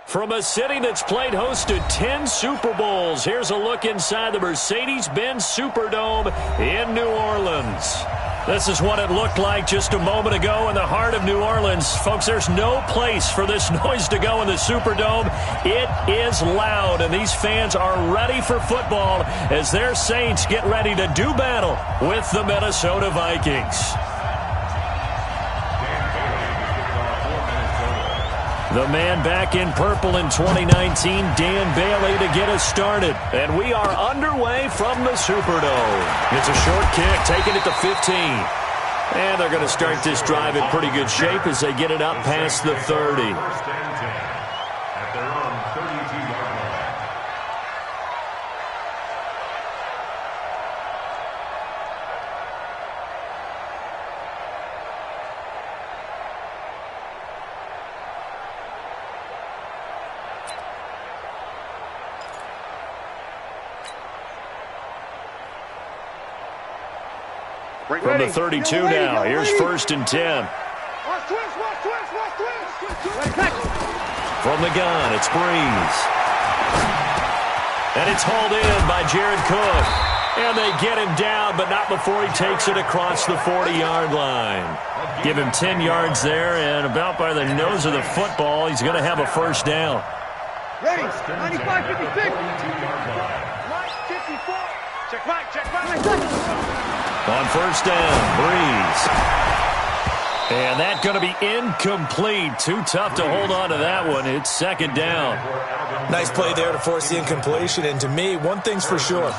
From a city that's played host to 10 Super Bowls, here's a look inside the Mercedes-Benz Superdome in New Orleans. This is what it looked like just a moment ago in the heart of New Orleans. Folks, there's no place for this noise to go in the Superdome. It is loud, and these fans are ready for football as their Saints get ready to do battle with the Minnesota Vikings. The man back in purple in 2019, Dan Bailey, to get us started. And we are underway from the Superdome. It's a short kick, taking it to 15. And they're going to start this drive in pretty good shape as they get it up past the 30. From the 32 now, here's 1st and 10. From the gun, it's Breeze. And it's hauled in by Jared Cook. And they get him down, but not before he takes it across the 40-yard line. Give him 10 yards there, and about by the nose of the football, he's going to have a first down. Ready, 95, 56. 54. Check back. On 1st down, Breeze. And that's going to be incomplete. Too tough to hold on to that one. It's 2nd down. Nice play there to force the incompletion. And to me, one thing's for sure.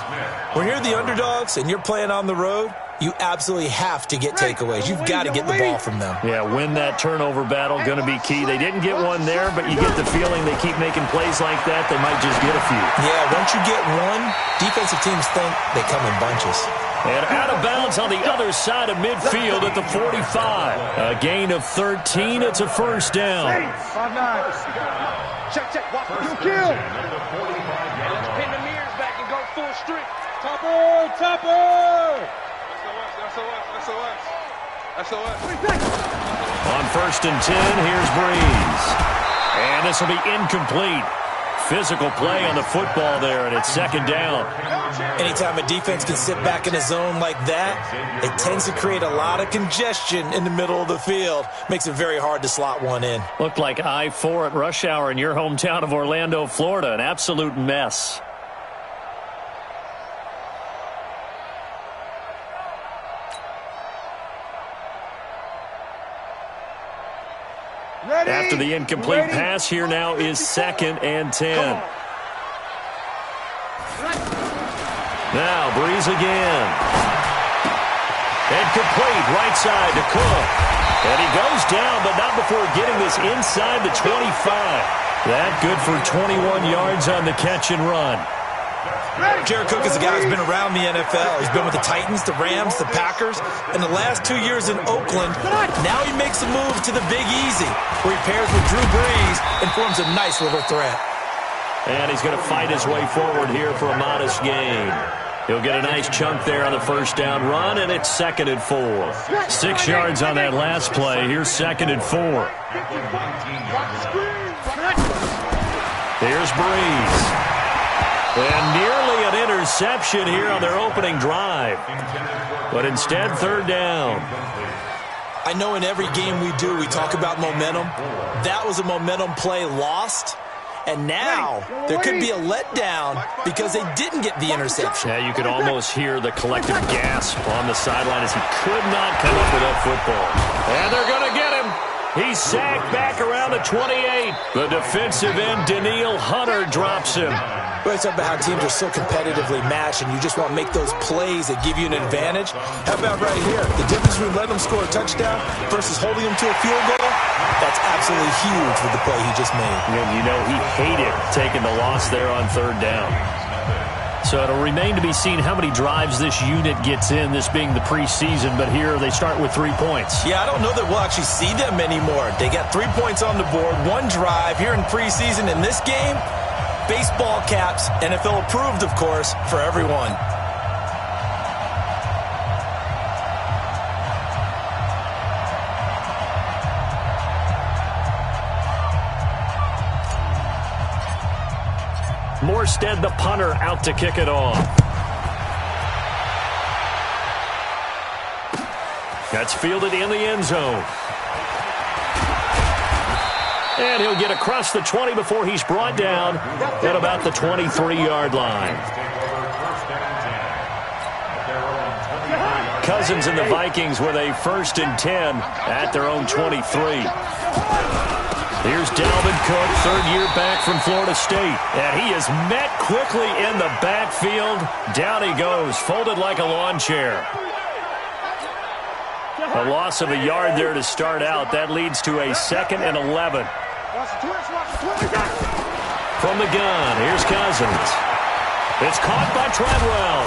When you're the underdogs and you're playing on the road, you absolutely have to get takeaways. You've got to get the ball from them. Yeah, win that turnover battle, going to be key. They didn't get one there, but you get the feeling they keep making plays like that, they might just get a few. Yeah, once you get one, defensive teams think they come in bunches. And out of bounds on the other side of midfield at the 45. A gain of 13. It's a first down. 5-9. Check. Watch the kill. Pin the mirrors back and go full strength. Topper. SOS. On 1st and 10, here's Breeze. And this will be incomplete. Physical play on the football there, and it's 2nd down. Anytime a defense can sit back in a zone like that, it tends to create a lot of congestion in the middle of the field. Makes it very hard to slot one in. Looked like I-4 at rush hour in your hometown of Orlando, Florida. An absolute mess. After the incomplete pass, here now is 2nd and 10. Now, Breeze again. And complete, right side to Cook. And he goes down, but not before getting this inside the 25. That good for 21 yards on the catch and run. Jared Cook is a guy who's been around the NFL. He's been with the Titans, the Rams, the Packers, and the last 2 years in Oakland. Now he makes a move to the Big Easy, where he pairs with Drew Brees and forms a nice little threat. And he's going to fight his way forward here for a modest gain. He'll get a nice chunk there on the first down run, and it's 2nd and 4. 6 yards on that last play. Here's 2nd and 4. Here's Breeze. And nearly an interception here on their opening drive. But instead, 3rd down. I know in every game we do, we talk about momentum. That was a momentum play lost. And now there could be a letdown because they didn't get the interception. Yeah, you could almost hear the collective gasp on the sideline as he could not come up with that football. And they're going to get him. He's sacked back around the 28. The defensive end, Danielle Hunter, drops him. We always talk about how teams are so competitively matched and you just want to make those plays that give you an advantage. How about right here? The difference between letting them score a touchdown versus holding them to a field goal, that's absolutely huge with the play he just made. And you know he hated taking the loss there on 3rd down. So it'll remain to be seen how many drives this unit gets in, this being the preseason, but here they start with 3 points. Yeah, I don't know that we'll actually see them anymore. They got 3 points on the board, 1 drive here in preseason. In this game, baseball caps, NFL approved, of course, for everyone. Morstead, the punter, out to kick it off. That's fielded in the end zone. And he'll get across the 20 before he's brought down at about the 23-yard line. Cousins and the Vikings with a 1st and 10 at their own 23. Here's Dalvin Cook, 3rd year back from Florida State. And he is met quickly in the backfield. Down he goes, folded like a lawn chair. A loss of a yard there to start out. That leads to a 2nd and 11. From the gun, here's Cousins. It's caught by Treadwell.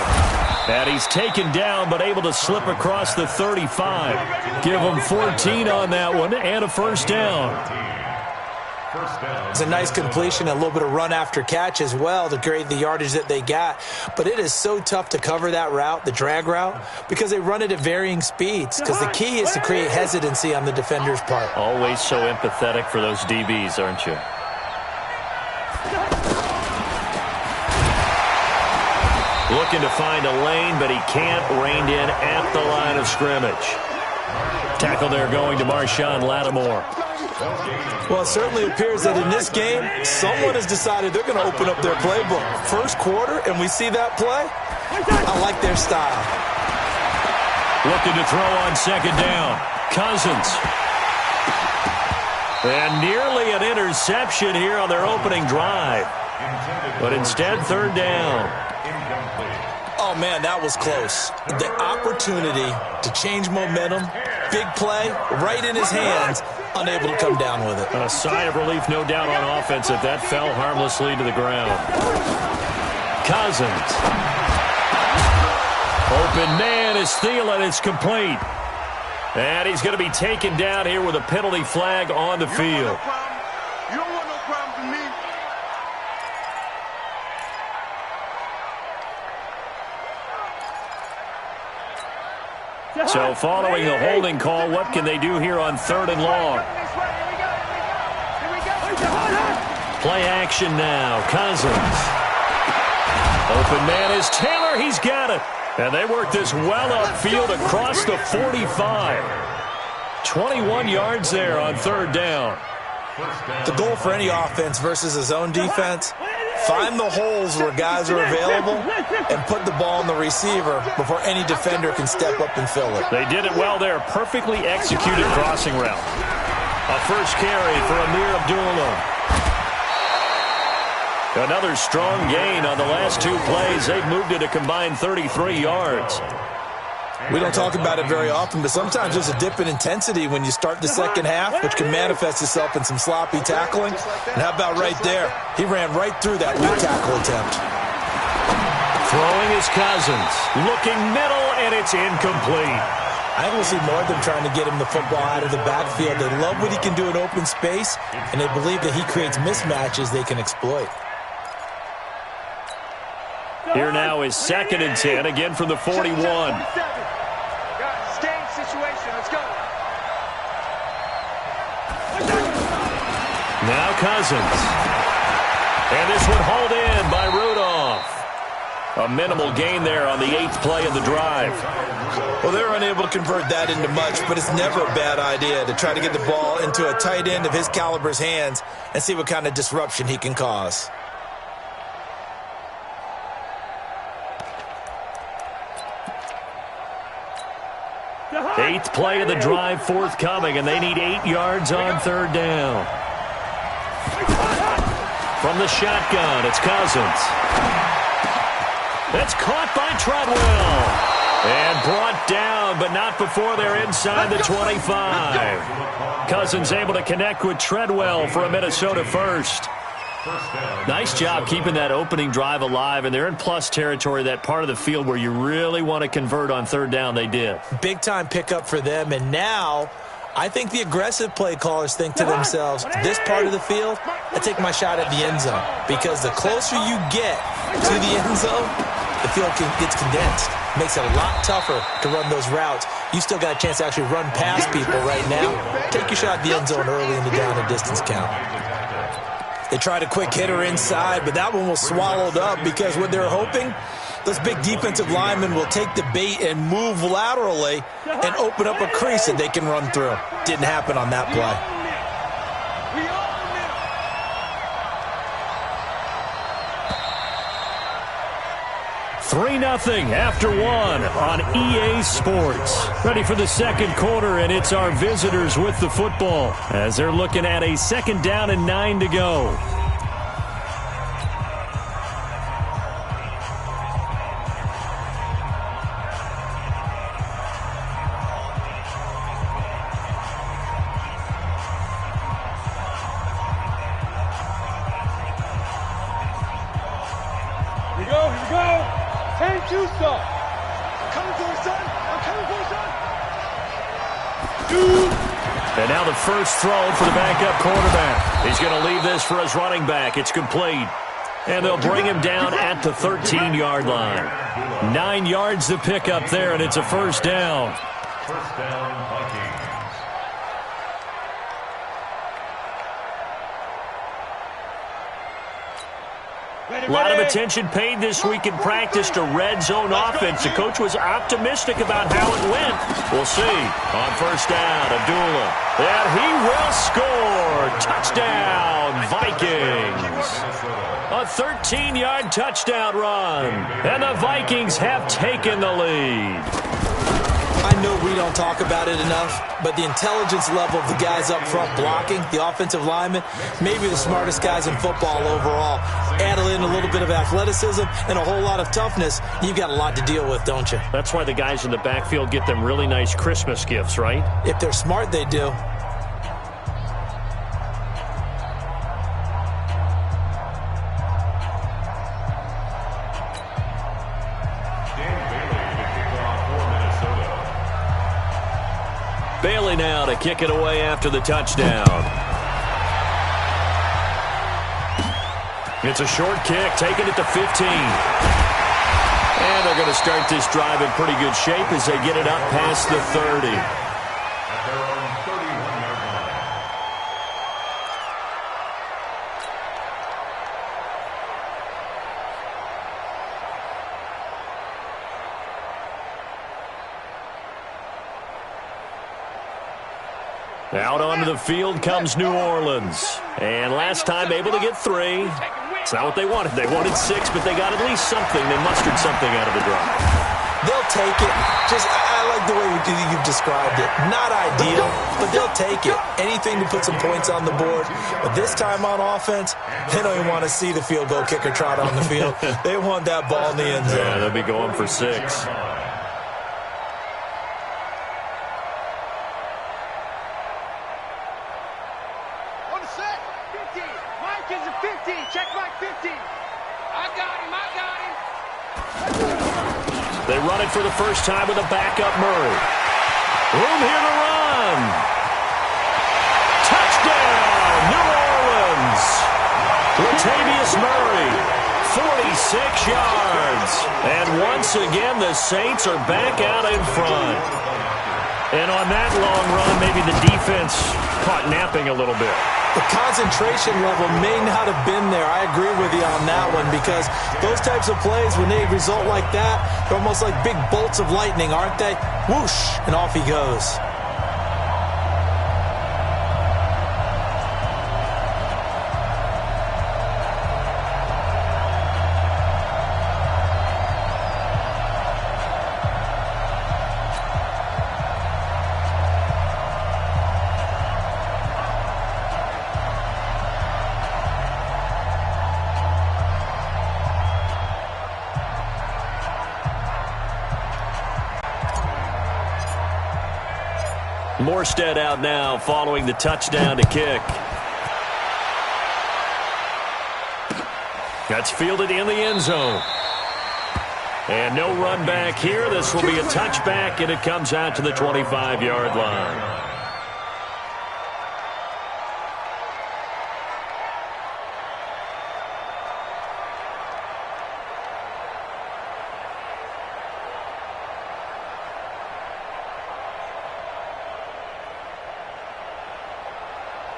And he's taken down, but able to slip across the 35. Give him 14 on that one, and a 1st down. It's a nice completion, a little bit of run after catch as well to create the yardage that they got. But it is so tough to cover that route, the drag route, because they run it at varying speeds. Because the key is to create hesitancy on the defender's part. Always so empathetic for those DBs, aren't you? Looking to find a lane, but he can't. Reined in at the line of scrimmage. Tackle there going to Marshawn Lattimore. Well, it certainly appears that in this game, someone has decided they're going to open up their playbook. 1st quarter, and we see that play. I like their style. Looking to throw on 2nd down. Cousins. And nearly an interception here on their opening drive. But instead, 3rd down. Oh, man, that was close. The opportunity to change momentum, big play, right in his hands, unable to come down with it. A sigh of relief, no doubt, on offense that fell harmlessly to the ground. Cousins. Open man is Thielen. It's complete. And he's going to be taken down here with a penalty flag on the field. You don't want no problem from me. So following the holding call, what can they do here on 3rd and long? Play action now. Cousins. Open man is Taylor. He's got it. And they work this well upfield across the 45. 21 yards there on 3rd down. The goal for any offense versus a zone defense, find the holes where guys are available and put the ball in the receiver before any defender can step up and fill it. They did it well there. Perfectly executed crossing route. A 1st carry for Amir Abdullah. Another strong gain on the last 2 plays. They've moved it a combined 33 yards. We don't talk about it very often, but sometimes there's a dip in intensity when you start the 2nd half, which can manifest itself in some sloppy tackling. And how about right there? He ran right through that weak tackle attempt. Throwing is Cousins. Looking middle, and it's incomplete. I think we'll see more of them trying to get him the football out of the backfield. They love what he can do in open space, and they believe that he creates mismatches they can exploit. Here now is 2nd and 10, again from the 41. Game situation. Let's go. Now Cousins. And this one hauled in by Rudolph. A minimal gain there on the 8th play of the drive. Well, they're unable to convert that into much, but it's never a bad idea to try to get the ball into a tight end of his caliber's hands and see what kind of disruption he can cause. Eighth play of the drive forthcoming, and they need 8 yards on 3rd down. From the shotgun, it's Cousins. That's caught by Treadwell. And brought down, but not before they're inside the 25. Cousins able to connect with Treadwell for a Minnesota 1st. Nice job keeping that opening drive alive, and they're in plus territory, that part of the field where you really want to convert on 3rd down. They did. Big-time pickup for them, and now I think the aggressive play callers think to themselves, this part of the field, I take my shot at the end zone, because the closer you get to the end zone, the field gets condensed. Makes it a lot tougher to run those routes. You still got a chance to actually run past people right now. Take your shot at the end zone early in the down and distance count. They tried a quick hitter inside, but that one was swallowed up because what they're hoping, those big defensive linemen will take the bait and move laterally and open up a crease that they can run through. Didn't happen on that play. 3-0 after one on EA Sports. Ready for the second quarter, and it's our visitors with the football as they're looking at a 2nd down and 9 to go. Here we go. 10-2, son. I'm coming for you, son. And now the first throw for the backup quarterback. He's going to leave this for his running back. It's complete. And they'll bring him down at the 13-yard line. 9 yards to pick up there, and it's a first down. First down, Vikings. A lot of attention paid this week in practice to red zone offense. The coach was optimistic about how it went. We'll see. On first down, Abdullah. And he will score. Touchdown, Vikings. A 13-yard touchdown run. And the Vikings have taken the lead. I know we don't talk about it enough, but the intelligence level of the guys up front blocking, the offensive linemen, maybe the smartest guys in football overall. Add in a little bit of athleticism and a whole lot of toughness, you've got a lot to deal with, don't you? That's why the guys in the backfield get them really nice Christmas gifts, right? If they're smart, they do. Bailey now to kick it away after the touchdown. It's a short kick, taking it to 15. And they're going to start this drive in pretty good shape as they get it up past the 30. At their own 31-yard line. Out onto the field comes New Orleans. And last time able to get 3. It's not what they wanted. They wanted 6, but they got at least something. They mustered something out of the drive. They'll take it. I like the way you've described it. Not ideal, but they'll take it. Anything to put some points on the board. But this time on offense, they don't even want to see the field goal kicker trot on the field. They want that ball in the end zone. Yeah, they'll be going for 6. They run it for the first time with a backup Murray. Room here to run. Touchdown, New Orleans. Latavius Murray, 46 yards. And once again, the Saints are back out in front. And on that long run, maybe the defense caught napping a little bit. The concentration level may not have been there. I agree with you on that one because those types of plays, when they result like that, they're almost like big bolts of lightning, aren't they? Whoosh, and off he goes. Morstead out now following the touchdown to kick. That's fielded in the end zone. And no run back here. This will be a touchback, and it comes out to the 25-yard line.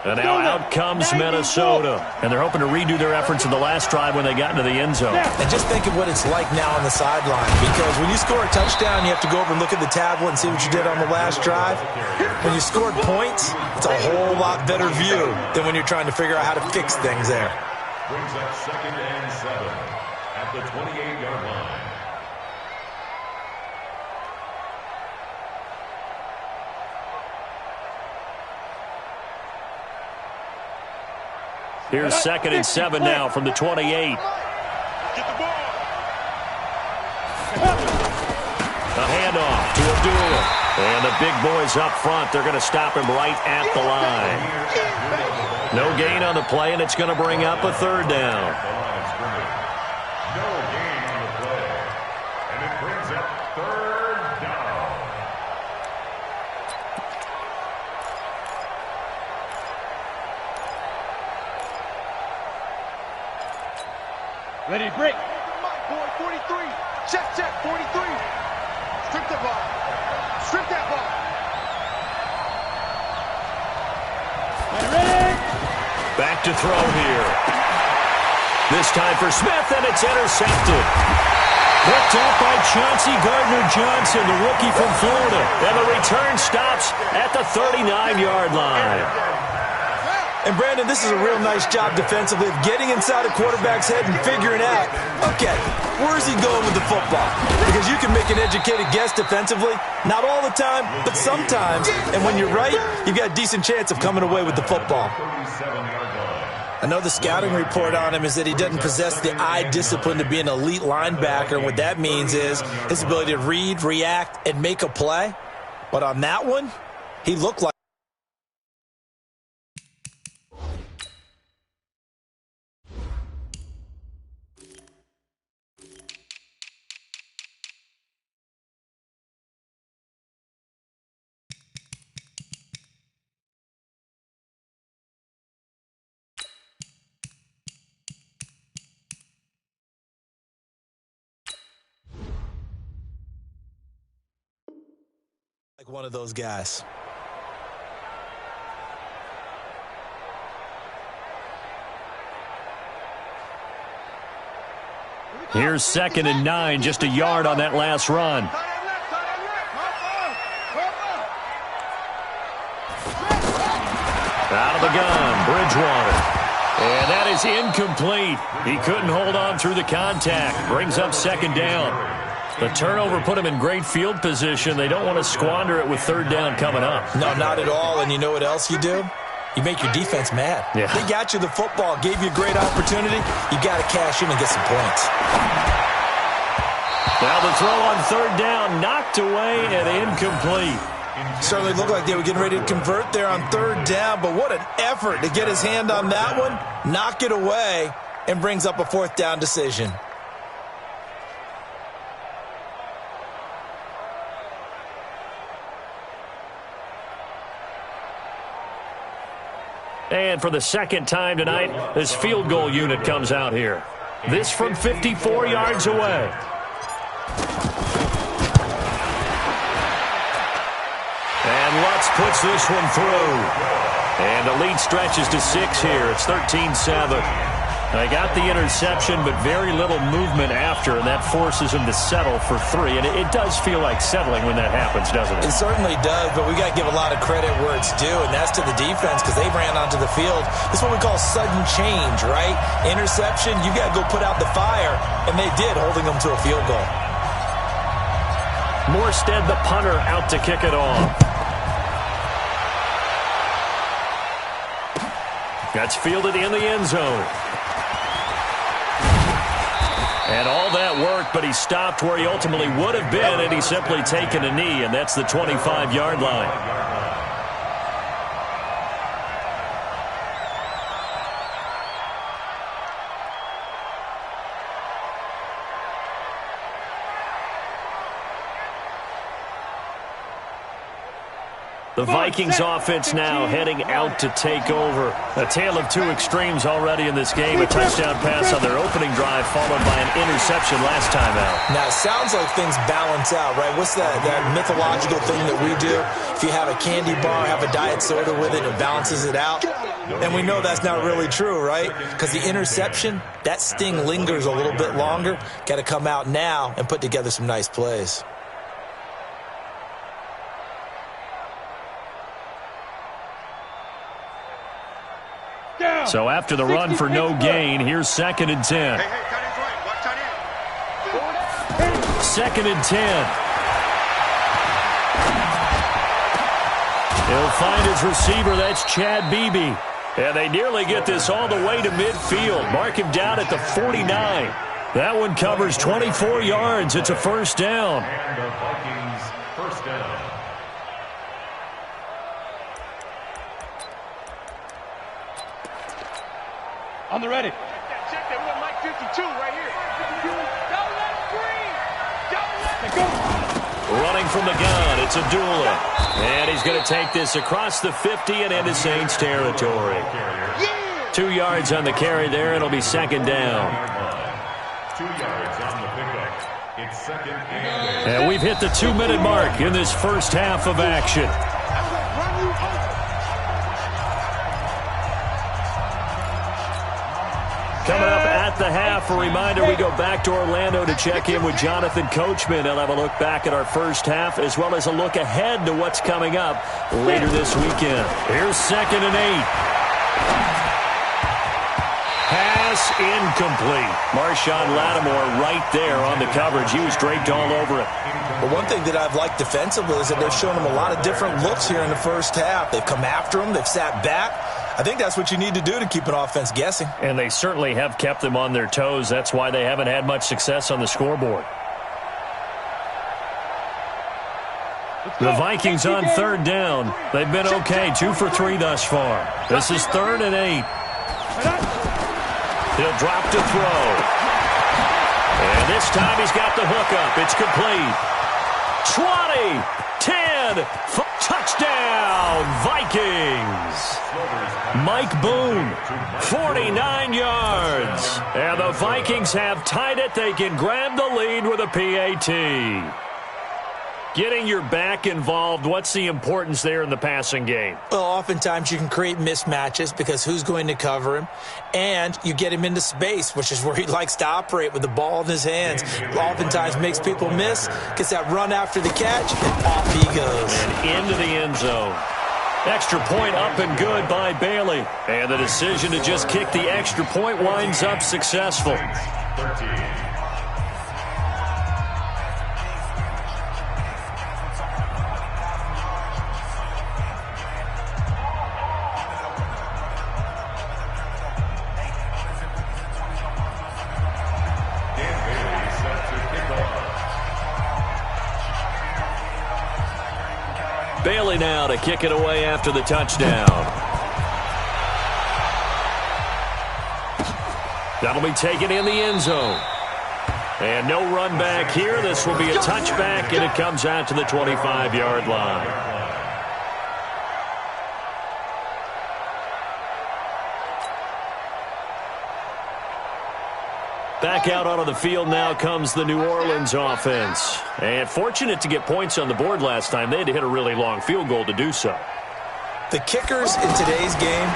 And now out comes Minnesota. And they're hoping to redo their efforts in the last drive when they got into the end zone. And just think of what it's like now on the sideline. Because when you score a touchdown, you have to go over and look at the tablet and see what you did on the last drive. When you scored points, it's a whole lot better view than when you're trying to figure out how to fix things there. Brings up 2nd and 7 at the 28-yard line. Here's 2nd and 7 now from the 28. Get the ball. A handoff to Abdullah. And the big boys up front, they're going to stop him right at the line. No gain on the play, and it's going to bring up a 3rd down. No gain on the play. And it brings up 3rd down. Ready, break. Boy, 43. Check, 43. Strip the ball. Strip that ball. Ready? Back to throw here. This time for Smith, and it's intercepted. Picked up by Chauncey Gardner-Johnson, the rookie from Florida. And the return stops at the 39-yard line. And, Brandon, this is a real nice job defensively of getting inside a quarterback's head and figuring out, okay, where's he going with the football? Because you can make an educated guess defensively. Not all the time, but sometimes. And when you're right, you've got a decent chance of coming away with the football. I know the scouting report on him is that he doesn't possess the eye discipline to be an elite linebacker. And what that means is his ability to read, react, and make a play. But on that one, he looked like one of those guys. Here's 2nd and 9, just a yard on that last run. Out of the gun, Bridgewater. And that is incomplete. He couldn't hold on through the contact. Brings up 2nd down. The turnover put him in great field position. They don't want to squander it with 3rd down coming up. No, not at all. And you know what else you do? You make your defense mad. Yeah. They got you the football, gave you a great opportunity. You got to cash in and get some points. Now the throw on 3rd down, knocked away and incomplete. Certainly looked like they were getting ready to convert there on 3rd down, but what an effort to get his hand on that one, knock it away, and brings up a 4th down decision. And for the 2nd time tonight, this field goal unit comes out here. This from 54 yards away. And Lutz puts this one through. And the lead stretches to 6 here. It's 13-7. They got the interception, but very little movement after, and that forces him to settle for 3. And it does feel like settling when that happens, doesn't it? It certainly does, but we got to give a lot of credit where it's due, and that's to the defense because they ran onto the field. This is what we call sudden change, right? Interception, you got to go put out the fire, and they did, holding them to a field goal. Morstead, the punter, out to kick it off. That's fielded in the end zone. And all that work, but he stopped where he ultimately would have been, and he's simply taken a knee, and that's the 25-yard line. The Vikings offense now heading out to take over. A tale of 2 extremes already in this game. A touchdown pass on their opening drive followed by an interception last time out. Now, it sounds like things balance out, right? What's that mythological thing that we do? If you have a candy bar, have a diet soda with it, it balances it out. And we know that's not really true, right? Because the interception, that sting lingers a little bit longer. Got to come out now and put together some nice plays. So after the run for no gain, here's 2nd and 10. Hey, tight end's right. Watch tight end. 2nd and 10. He'll find his receiver. That's Chad Beebe. And they nearly get this all the way to midfield. Mark him down at the 49. That one covers 24 yards. It's a first down. And the Vikings first down. On the ready. Check that. We got Mike 52 right here. Don't let him breathe. Don't let him go. Running from the gun, it's Abdullah. And he's going to take this across the 50 and into Saints territory. 2 yards on the carry there. It'll be 2nd down. 2 yards on the pickup. It's 2nd and 8. And we've hit the 2-minute mark in this first half of action. Coming up at the half, a reminder, we go back to Orlando to check in with Jonathan Coachman. He'll have a look back at our first half as well as a look ahead to what's coming up later this weekend. Here's 2nd and 8. Pass incomplete. Marshawn Lattimore right there on the coverage. He was draped all over it. But one thing that I've liked defensively is that they've shown him a lot of different looks here in the first half. They've come after him. They've sat back. I think that's what you need to do to keep an offense guessing. And they certainly have kept them on their toes. That's why they haven't had much success on the scoreboard. The Vikings on 3rd down. They've been okay, 2 for 3 thus far. This is 3rd and 8. He'll drop to throw. And this time he's got the hook up. It's complete. 20, 10, touchdown, Vikings. Mike Boone, 49 yards. And the Vikings have tied it. They can grab the lead with a PAT. Getting your back involved, what's the importance there in the passing game? Well, oftentimes you can create mismatches because who's going to cover him? And you get him into space, which is where he likes to operate with the ball in his hands. Oftentimes makes people miss, gets that run after the catch, and off he goes. And into the end zone. Extra point up and good by Bailey. And the decision to just kick the extra point winds up successful. 13. Bailey now to kick it away after the touchdown. That'll be taken in the end zone. And no run back here. This will be a touchback, and it comes out to the 25-yard line. Back out onto the field now comes the New Orleans offense. And fortunate to get points on the board last time. They had to hit a really long field goal to do so. The kickers in today's game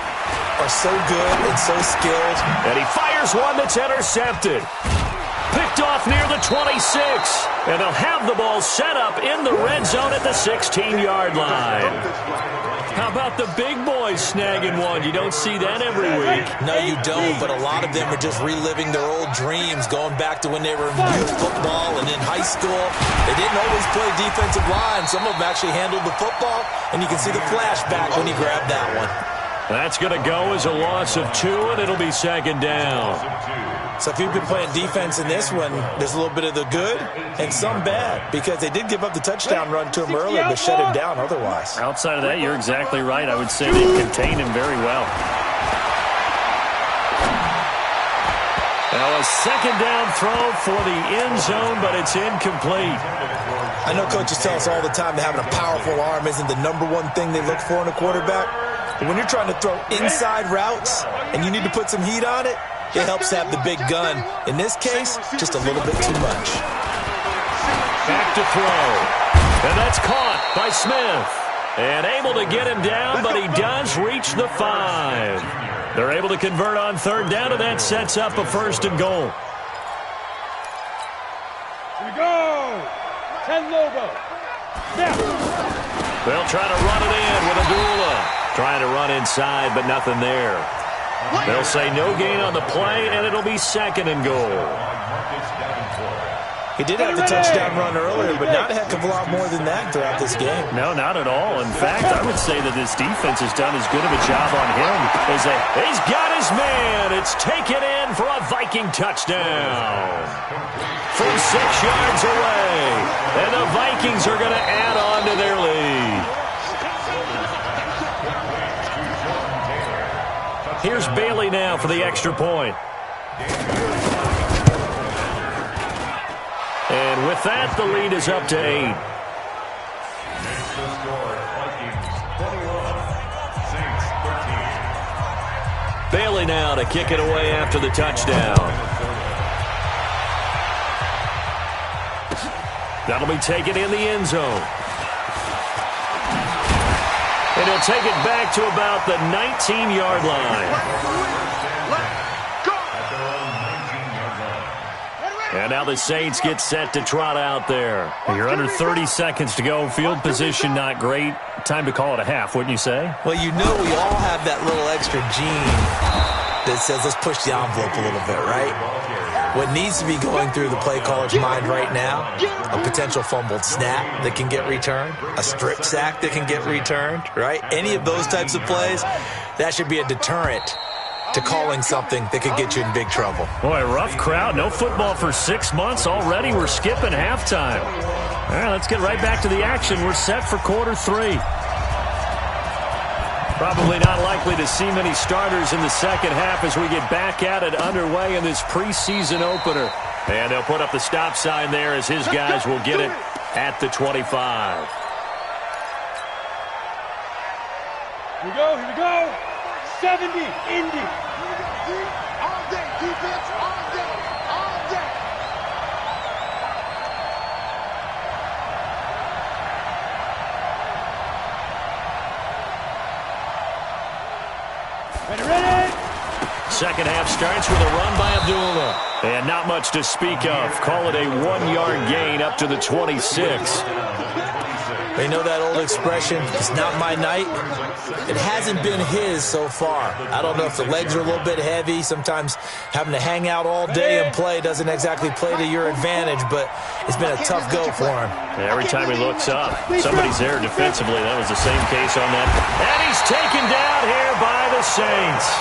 are so good and so skilled. And he fires one that's intercepted. Picked off near the 26. And they'll have the ball set up in the red zone at the 16-yard line. How about the big boys snagging one? You don't see that every week. No, you don't, but a lot of them are just reliving their old dreams, going back to when they were in youth football and in high school. They didn't always play defensive line. Some of them actually handled the football, and you can see the flashback when he grabbed that one. That's going to go as a loss of 2, and it'll be 2nd down. So if you've been playing defense in this one, there's a little bit of the good and some bad, because they did give up the touchdown run to him earlier, but shut him down otherwise. Outside of that, you're exactly right. I would say they contained him very well. Now a 2nd down throw for the end zone, but it's incomplete. I know coaches tell us all the time that having a powerful arm isn't the #1 thing they look for in a quarterback. But when you're trying to throw inside routes and you need to put some heat on it, it helps to have the big gun. In this case, just a little bit too much. Back to throw. And that's caught by Smith. And able to get him down, but he does reach the 5. They're able to convert on third down, and that sets up a 1st and goal. Here we go. 10 Lobo. Now. They'll try to run it in with Abdullah. Trying to run inside, but nothing there. They'll say no gain on the play, and it'll be 2nd and goal. He did have the touchdown run earlier, but not a heck of a lot more than that throughout this game. No, not at all. In fact, I would say that this defense has done as good of a job on him as he's got his man. It's taken in for a Viking touchdown. From 6 yards away. And the Vikings are going to add on to their lead. Here's Bailey now for the extra point. And with that, the lead is up to 8. Bailey now to kick it away after the touchdown. That'll be taken in the end zone. And he'll take it back to about the 19-yard line. And now the Saints get set to trot out there. You're under 30 seconds to go. Field position not great. Time to call it a half, wouldn't you say? Well, you know we all have that little extra gene that says let's push the envelope a little bit, right? What needs to be going through the play caller's mind right now, a potential fumbled snap that can get returned, a strip sack that can get returned, right? Any of those types of plays, that should be a deterrent to calling something that could get you in big trouble. Boy, rough crowd. No football for 6 months already. We're skipping halftime. All right, let's get right back to the action. We're set for quarter 3. Probably not likely to see many starters in the second half as we get back at it underway in this preseason opener. And they'll put up the stop sign there as his guys will get it at the 25. Here we go, here we go. 70, Indy. All day, defense, all day, all day. Ready. Second half starts with a run by Abdullah. And not much to speak of. Call it a 1-yard gain up to the 26. They know that old expression, it's not my night. It hasn't been his so far. I don't know if the legs are a little bit heavy. Sometimes having to hang out all day and play doesn't exactly play to your advantage, but it's been a tough go for him. Every time he looks up, somebody's there defensively. That was the same case on that. And he's taken down here by the Saints.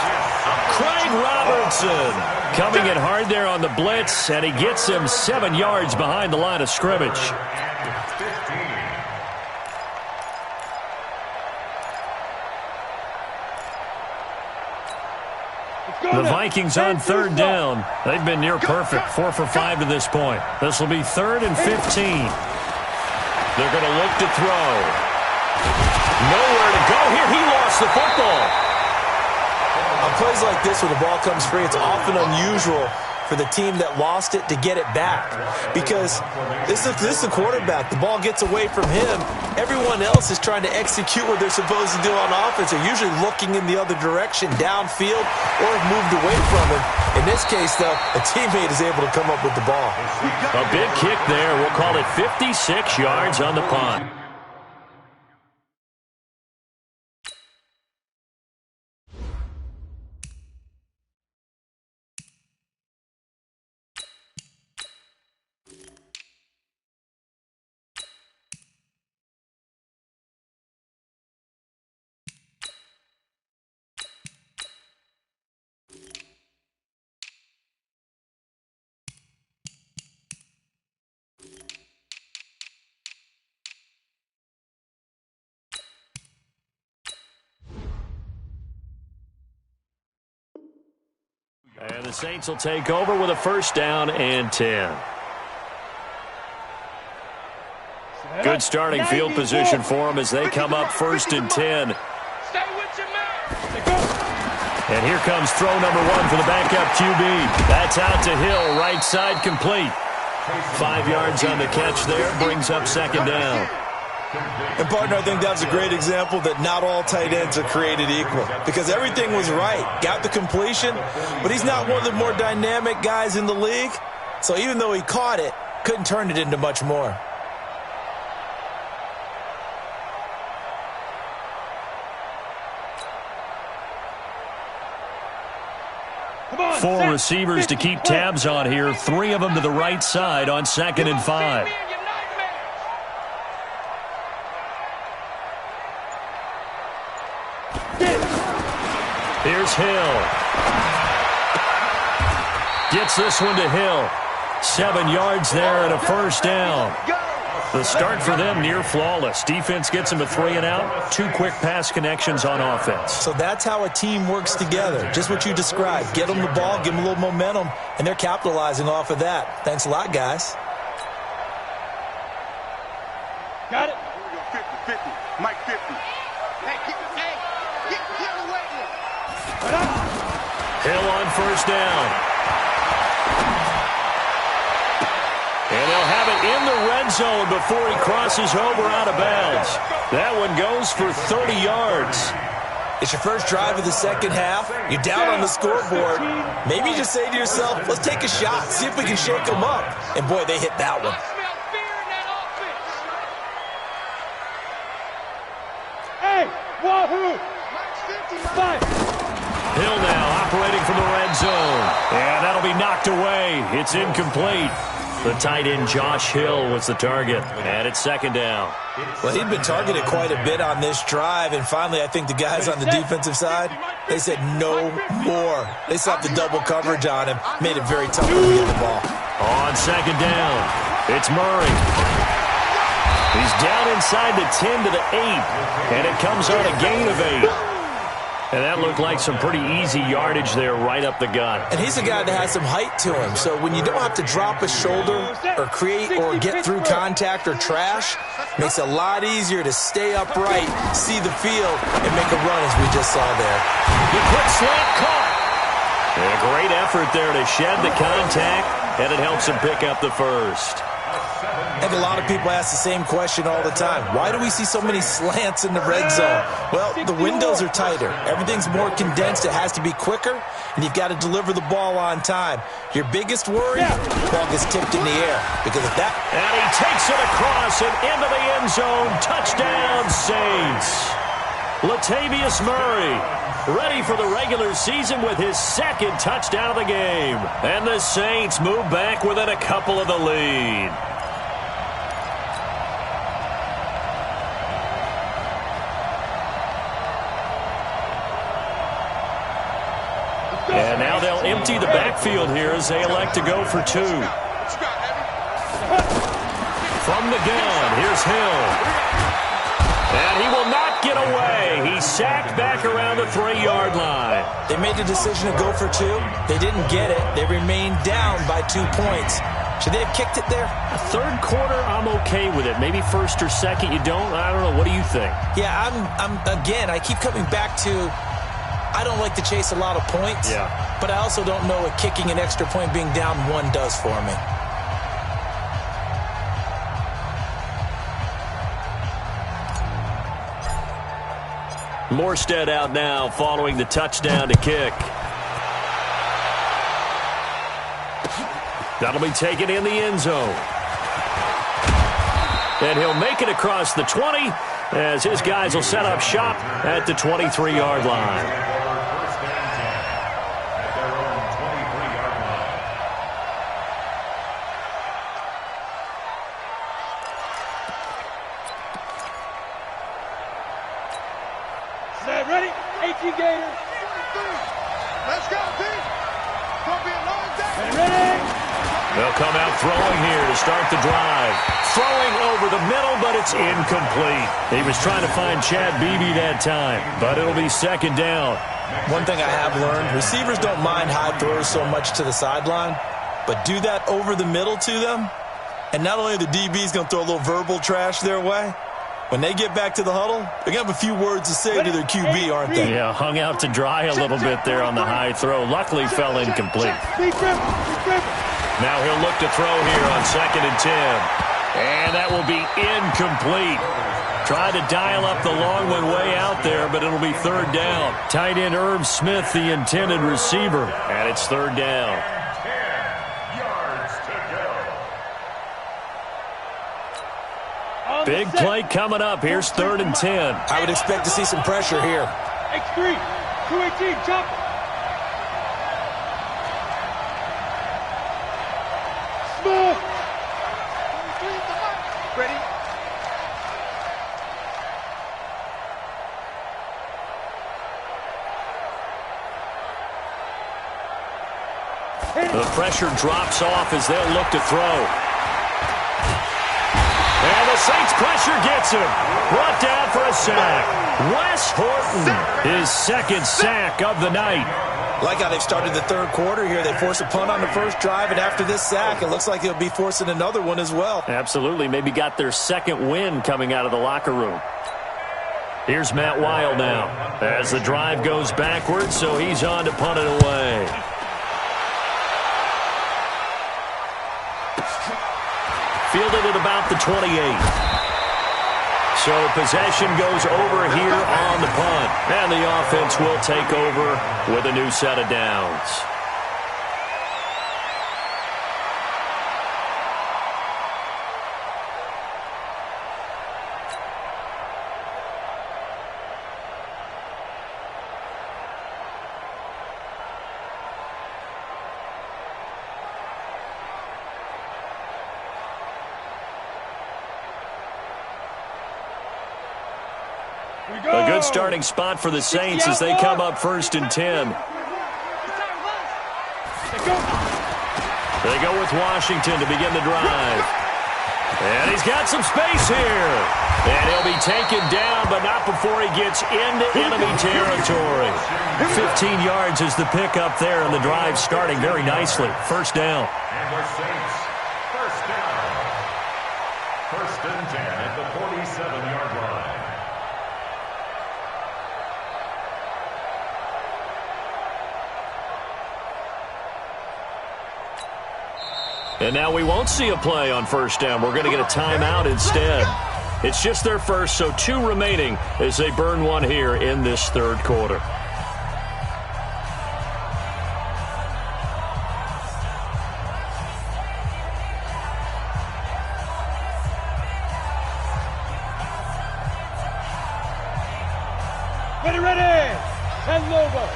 Craig Robertson coming in hard there on the blitz, and he gets him 7 yards behind the line of scrimmage. The Vikings on third down. They've been near perfect, 4 for 5 to this point. This will be 3rd and 15. They're going to look to throw. Nowhere to go here. He lost the football. On plays like this where the ball comes free, it's often unusual for the team that lost it to get it back. Because this is the quarterback. The ball gets away from him. Everyone else is trying to execute what they're supposed to do on offense. They're usually looking in the other direction, downfield, or have moved away from him. In this case, though, a teammate is able to come up with the ball. A big kick there. We'll call it 56 yards on the punt. And the Saints will take over with a 1st down and 10. Good starting field position for them as they come up 1st and 10. Stay with your man. And here comes throw number 1 for the backup QB. That's out to Hill, right side complete. 5 yards on the catch there, brings up 2nd down. And, partner, I think that was a great example that not all tight ends are created equal because everything was right. Got the completion, but he's not one of the more dynamic guys in the league. So even though he caught it, couldn't turn it into much more. Four receivers to keep tabs on here. 3 of them to the right side on 2nd and 5. Here's Hill. Gets this one to Hill. 7 yards there and a first down. The start for them near flawless. Defense gets them a 3 and out. 2 quick pass connections on offense. So that's how a team works together. Just what you described. Get them the ball, give them a little momentum, and they're capitalizing off of that. Thanks a lot, guys. Got it. 50-50. Mike 50. Hey, get away. Hill on first down. And they'll have it in the red zone before he crosses over out of bounds. That one goes for 30 yards. It's your first drive of the second half. You're down on the scoreboard. Maybe you just say to yourself, let's take a shot, see if we can shake them up. And, boy, they hit that one. Hey, wahoo! Hill now operating from the red zone. And that'll be knocked away. It's incomplete. The tight end, Josh Hill, was the target. And it's 2nd down. Well, he'd been targeted quite a bit on this drive, and finally I think the guys on the defensive side, they said no more. They slapped the double coverage on him, made it very tough for him to get the ball. On 2nd down, it's Murray. He's down inside the 10 to the 8, and it comes on a gain of 8. And that looked like some pretty easy yardage there right up the gut. And he's a guy that has some height to him, so when you don't have to drop a shoulder or create or get through contact or trash, makes it a lot easier to stay upright, see the field, and make a run as we just saw there. The quick slant caught. And a great effort there to shed the contact, and it helps him pick up the first. I think a lot of people ask the same question all the time. Why do we see so many slants in the red zone? Well, the windows are tighter. Everything's more condensed. It has to be quicker, and you've got to deliver the ball on time. Your biggest worry, the ball gets tipped in the air. Because of that. And he takes it across and into the end zone. Touchdown, Saints. Latavius Murray, ready for the regular season with his 2nd touchdown of the game. And the Saints move back within a couple of the lead. And now they'll empty the backfield here as they elect to go for 2. From the gun, here's Hill. And he will not get away. He's sacked back around the 3-yard line. They made the decision to go for 2. They didn't get it. They remained down by 2 points. Should they have kicked it there? A 3rd quarter, I'm okay with it. Maybe 1st or 2nd, you don't? I don't know. What do you think? Yeah, again, I keep coming back to I don't like to chase a lot of points, but I also don't know what kicking an extra point being down 1 does for me. Morstead out now following the touchdown to kick. That'll be taken in the end zone. And he'll make it across the 20 as his guys will set up shop at the 23-yard line. Ready? 18 Gators. Let's go, team. Gonna be a long day. Ready? They'll come out throwing here to start the drive. Throwing over the middle, but it's incomplete. He was trying to find Chad Beebe that time, but it'll be 2nd down. One thing I have learned, receivers don't mind high throws so much to the sideline, but do that over the middle to them, and not only are the DBs going to throw a little verbal trash their way, when they get back to the huddle, they're going to have a few words to say to their QB, aren't they? Yeah, hung out to dry a little bit there on the high throw. Luckily, fell incomplete. Now he'll look to throw here on 2nd and 10. And that will be incomplete. Tried to dial up the long one way out there, but it'll be third down. Tight end Irv Smith, the intended receiver, and it's third down. 10 yards to go. Big play coming up. Here's 3rd and 10. I would expect to see some pressure here. X3, 218, chop. Small. Ready? The pressure drops off as they'll look to throw. And the Saints pressure gets him. Brought down for a sack. Wes Horton, his second sack of the night. Like how they've started the third quarter here. They force a punt on the first drive, and after this sack, it looks like they'll be forcing another one as well. Absolutely. Maybe got their second win coming out of the locker room. Here's Matt Weil now as the drive goes backwards, so he's on to punt it away. Fielded at about the 28. So possession goes over here on the punt. And the offense will take over with a new set of downs. A good starting spot for the Saints as they come up 1st and 10. They go with Washington to begin the drive. And he's got some space here. And he'll be taken down, but not before he gets into enemy territory. 15 yards is the pickup there, and the drive starting very nicely. First down. And the Saints, first down. 1st and 10 at the 47-yard line. And now we won't see a play on first down. We're going to get a timeout instead. It's just their first, so 2 remaining as they burn one here in this third quarter. Ready. And Lobo.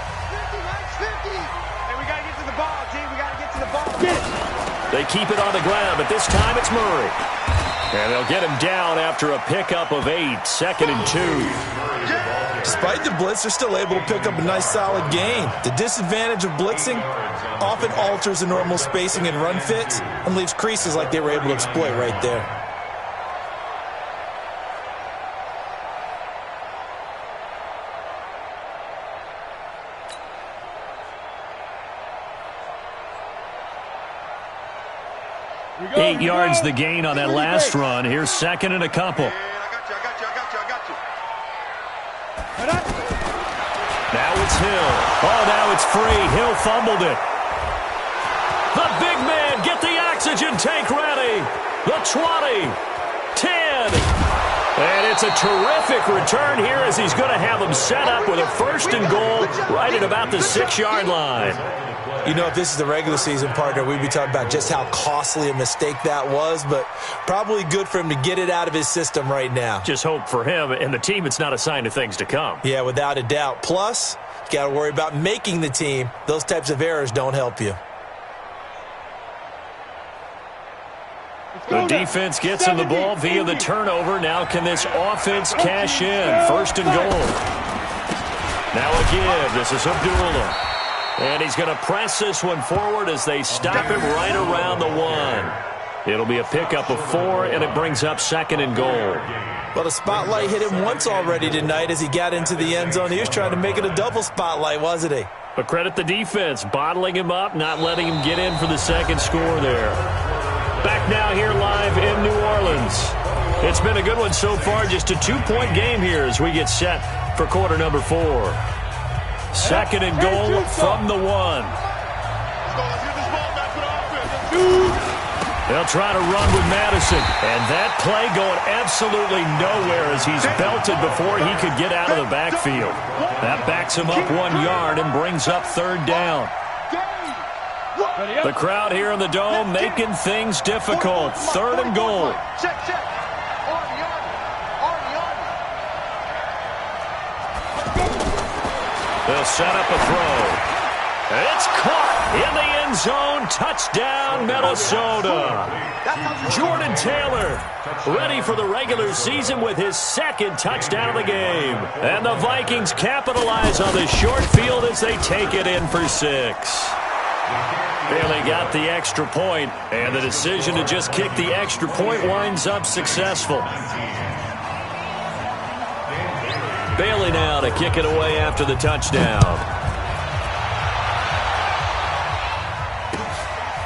50. Hey, we got to get to the ball, team. We got to get to the ball. Get it. They keep it on the ground, but this time it's Murray. And they'll get him down after a pickup of 8, 2nd and 2. Despite the blitz, they're still able to pick up a nice, solid gain. The disadvantage of blitzing often alters the normal spacing and run fits and leaves creases like they were able to exploit right there. Eight yards the gain on that last run. Here's 2nd and a couple. I got you. Now it's Hill. Oh, now it's free. Hill fumbled it. The big man, get the oxygen tank ready. The 20, 10. And it's a terrific return here as he's going to have them set up with a 1st and goal right at about the 6-yard line. You know, if this is the regular season, partner, we'd be talking about just how costly a mistake that was, but probably good for him to get it out of his system right now. Just hope for him and the team it's not a sign of things to come. Yeah, without a doubt. Plus, you got to worry about making the team. Those types of errors don't help you. The defense gets him the ball via the turnover. Now can this offense cash in? 1st and goal. Now a give. This is Abdullah. And he's going to press this one forward as they stop him right around the 1. It'll be a pickup of 4, and it brings up 2nd and goal. Well, the spotlight hit him once already tonight as he got into the end zone. He was trying to make it a double spotlight, wasn't he? But credit the defense, bottling him up, not letting him get in for the second score there. Back now here live in New Orleans. It's been a good one so far, just a 2-point game here as we get set for quarter number 4. 2nd and goal from the 1. Let's get this ball back for the offense. They'll try to run with Madison. And that play going absolutely nowhere as he's belted before he could get out of the backfield. That backs him up 1 yard and brings up third down. The crowd here in the Dome making things difficult. Third and goal. Check, check. Army. They'll set up a throw. It's caught in the end zone. Touchdown, Minnesota. Jordan Taylor ready for the regular season with his second touchdown of the game. And the Vikings capitalize on the short field as they take it in for 6. Bailey got the extra point, and the decision to just kick the extra point winds up successful. Bailey now to kick it away after the touchdown.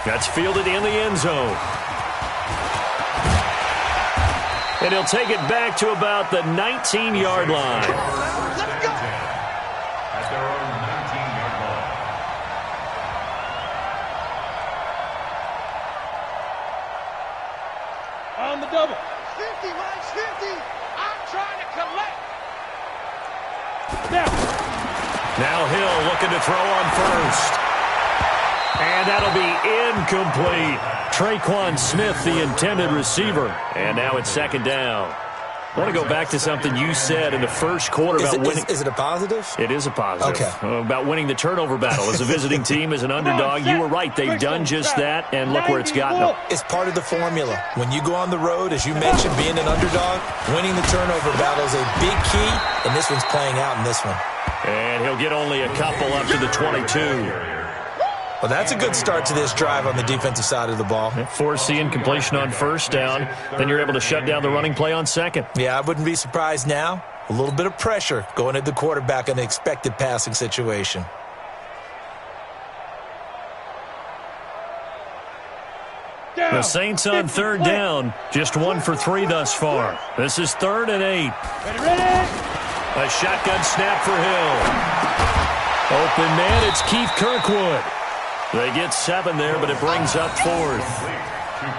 That's fielded in the end zone. And he'll take it back to about the 19-yard line. Let's go. At their own 19-yard line. On the double. 50, Mike's 50. I'm trying to collect. Now Hill looking to throw on first. And that'll be incomplete. Traquan Smith, the intended receiver. And now it's second down. I want to go back to something you said in the first quarter about winning. Is it a positive? It is a positive. Okay. About winning the turnover battle. As a visiting team, as an underdog, you were right. They've done just that, and look where it's gotten them. It's part of the formula. When you go on the road, as you mentioned, being an underdog, winning the turnover battle is a big key, and this one's playing out in this one. And he'll get only a couple up to the 22. Well, that's a good start to this drive on the defensive side of the ball. Force the incompletion on first down. Then you're able to shut down the running play on second. Yeah, I wouldn't be surprised now. A little bit of pressure going at the quarterback in the expected passing situation. The Saints on third down. Just 1 for 3 thus far. This is 3rd and 8. Ready. A shotgun snap for Hill. Open man, it's Keith Kirkwood. They get 7 there, but it brings up 4th.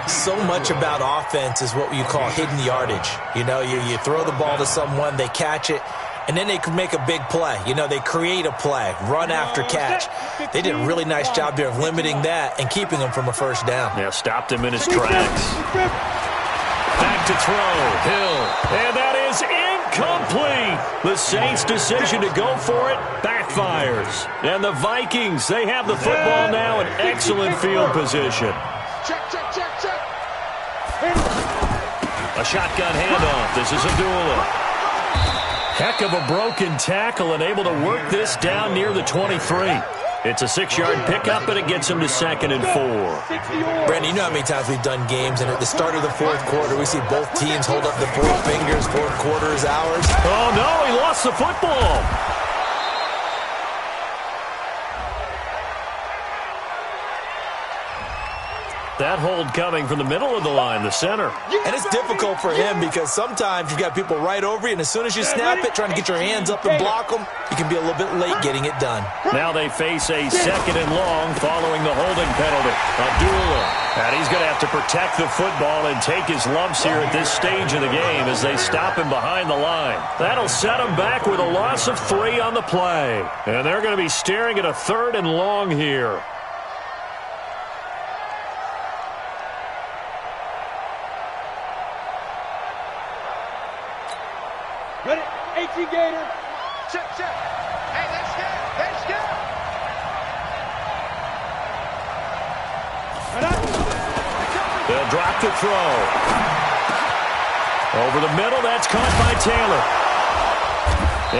So much about offense is what you call hidden yardage. You know, you throw the ball to someone, they catch it, and then they can make a big play. You know, they create a play, run after catch. They did a really nice job there of limiting that and keeping them from a first down. Yeah, stopped him in his tracks. Back to throw, Hill, and that is incomplete. The Saints' decision to go for it backfires. And the Vikings, they have the football now in excellent field position. Check. A shotgun handoff. This is Abdullah. Heck of a broken tackle and able to work this down near the 23. It's a 6-yard pickup, and it him to 2nd and 4. Brandon, you know how many times we've done games, and at the start of the fourth quarter, we see both teams hold up the 4 fingers, fourth quarter is ours. Oh, no, he lost the football. That hold coming from the middle of the line, the center. And it's difficult for him because sometimes you've got people right over you, and as soon as you snap it, trying to get your hands up and block them, you can be a little bit late getting it done. Now they face a 2nd and long following the holding penalty. Abdullah. And he's going to have to protect the football and take his lumps here at this stage of the game as they stop him behind the line. That'll set him back with a loss of 3 on the play. And they're going to be staring at a 3rd and long here. Ready, 18 Gator. Check. Hey, let's go. They'll drop the throw. Over the middle, that's caught by Taylor.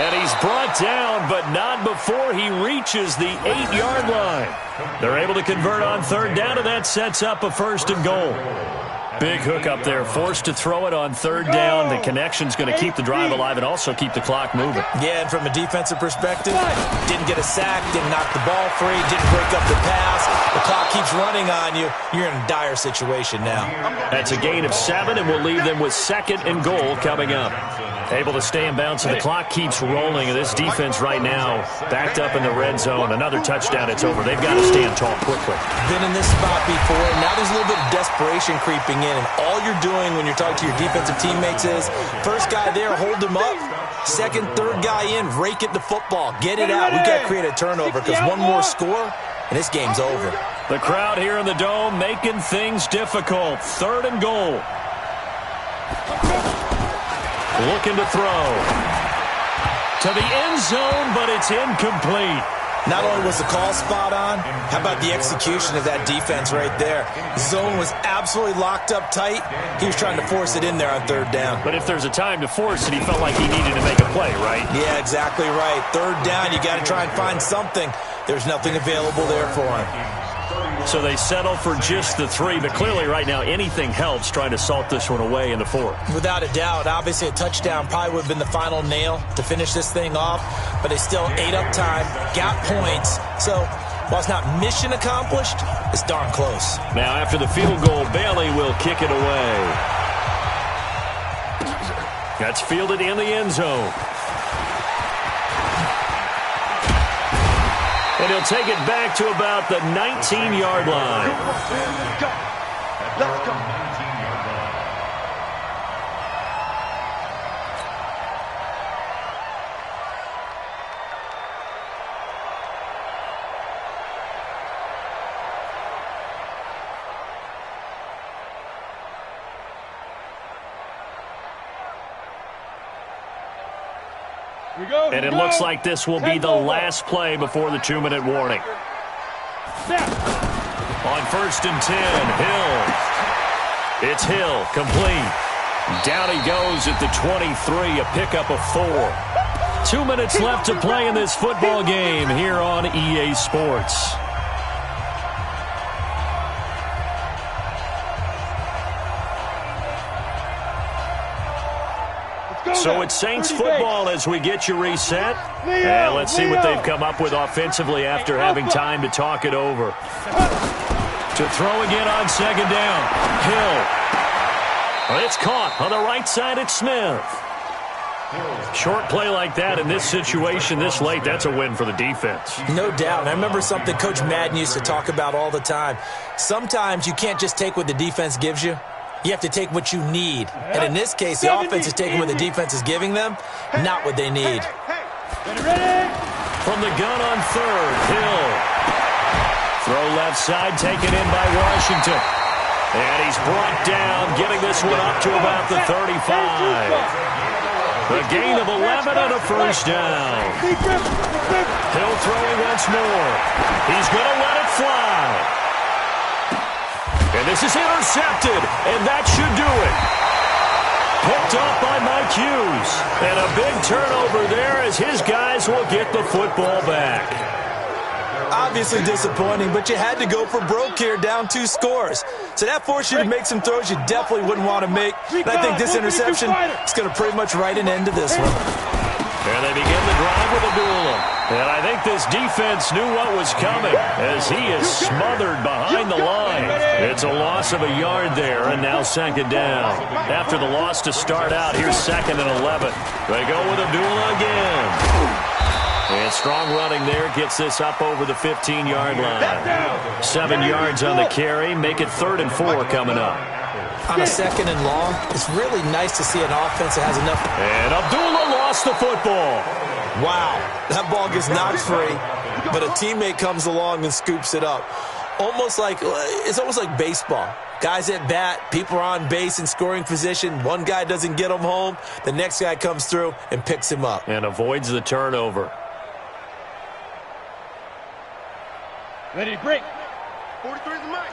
And he's brought down, but not before he reaches the 8-yard line. They're able to convert on 3rd down, and that sets up a 1st and goal. Big hook up there, forced to throw it on 3rd down. The connection's going to keep the drive alive and also keep the clock moving. Yeah, and from a defensive perspective, didn't get a sack, didn't knock the ball free, didn't break up the pass. The clock keeps running on you. You're in a dire situation now. That's a gain of 7, and we'll leave them with 2nd and goal coming up. Able to stay in bounds, and the clock keeps rolling. This defense right now backed up in the red zone. Another touchdown, it's over. They've got to stand tall quickly. Been in this spot before. Now there's a little bit of desperation creeping in, and all you're doing when you're talking to your defensive teammates is, first guy there, hold him up. Second, third guy in, rake it the football. Get it out. We've got to create a turnover because one more score, and this game's over. The crowd here in the Dome making things difficult. 3rd and goal. Looking to throw. To the end zone, but it's incomplete. Not only was the call spot on, how about the execution of that defense right there? Zone was absolutely locked up tight. He was trying to force it in there on 3rd down. But if there's a time to force it, he felt like he needed to make a play, right? Yeah, exactly right. 3rd down, you got to try and find something. There's nothing available there for him. So they settle for just the 3, but clearly right now anything helps trying to salt this one away in the 4th. Without a doubt, obviously a touchdown probably would have been the final nail to finish this thing off, but they still ate up time, got points. So while it's not mission accomplished, it's darn close. Now after the field goal, Bailey will kick it away. That's fielded in the end zone. And he'll take it back to about the 19-yard line. Let's go. Let's go. 19-yard line. And it looks like this will be the last play before the 2-minute warning. On 1st and 10, Hill. It's Hill, complete. Down he goes at the 23, a pickup of 4. 2 minutes left to play in this football game here on EA Sports. So it's Saints football as we get you reset. And let's see what they've come up with offensively after having time to talk it over. To throw again on 2nd down. Hill. It's caught on the right side at Smith. Short play like that in this situation this late, that's a win for the defense. No doubt. And I remember something Coach Madden used to talk about all the time. Sometimes you can't just take what the defense gives you. You have to take what you need. And in this case, the offense is taking what the defense is giving them, not what they need. From the gun on 3rd, Hill. Throw left side, taken in by Washington. And he's brought down, getting this one up to about the 35. A gain of 11 and a 1st down. Hill throwing once more. He's going to let it fly. And this is intercepted, and that should do it. Picked off by Mike Hughes. And a big turnover there as his guys will get the football back. Obviously disappointing, but you had to go for broke here, down 2 scores. So that forced you to make some throws you definitely wouldn't want to make. And I think this interception is going to pretty much write an end to this one. And they begin the drive with Abdullah. And I think this defense knew what was coming as he is smothered behind the line. It's a loss of a yard there, and now 2nd down. After the loss to start out, here's 2nd and 11. They go with Abdullah again. And strong running there gets this up over the 15-yard line. 7 yards on the carry. Make it 3rd and 4 coming up. On a 2nd and long, it's really nice to see an offense that has enough. And Abdullah lost the football. Wow, that ball gets knocked free, but a teammate comes along and scoops it up. It's almost like baseball. Guys at bat, people are on base in scoring position. One guy doesn't get him home. The next guy comes through and picks him up. And avoids the turnover. Ready to break. 43 is the mic.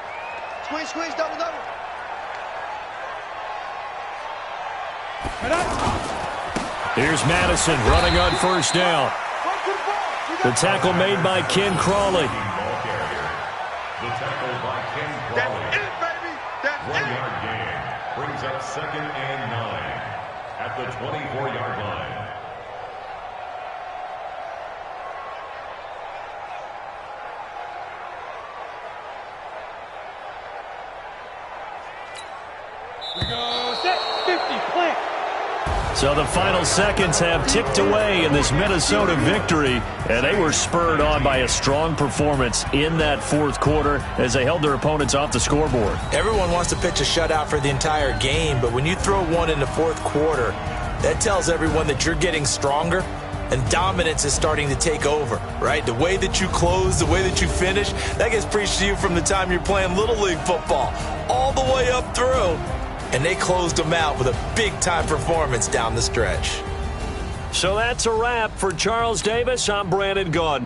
Squeeze, squeeze, double, double. Here's Madison running on 1st down. The tackle made by Ken Crawley. The tackle by Ken Crawley. That's it, baby. That's 1-yard gain brings up 2nd and 9 at the 24-yard line. 50, plant. So the final seconds have ticked away in this Minnesota victory, and they were spurred on by a strong performance in that fourth quarter as they held their opponents off the scoreboard. Everyone wants to pitch a shutout for the entire game, but when you throw one in the fourth quarter, that tells everyone that you're getting stronger and dominance is starting to take over, right? The way that you close, the way that you finish, that gets preached to you from the time you're playing Little League football all the way up through. And they closed them out with a big-time performance down the stretch. So that's a wrap for Charles Davis. I'm Brandon Gaudin.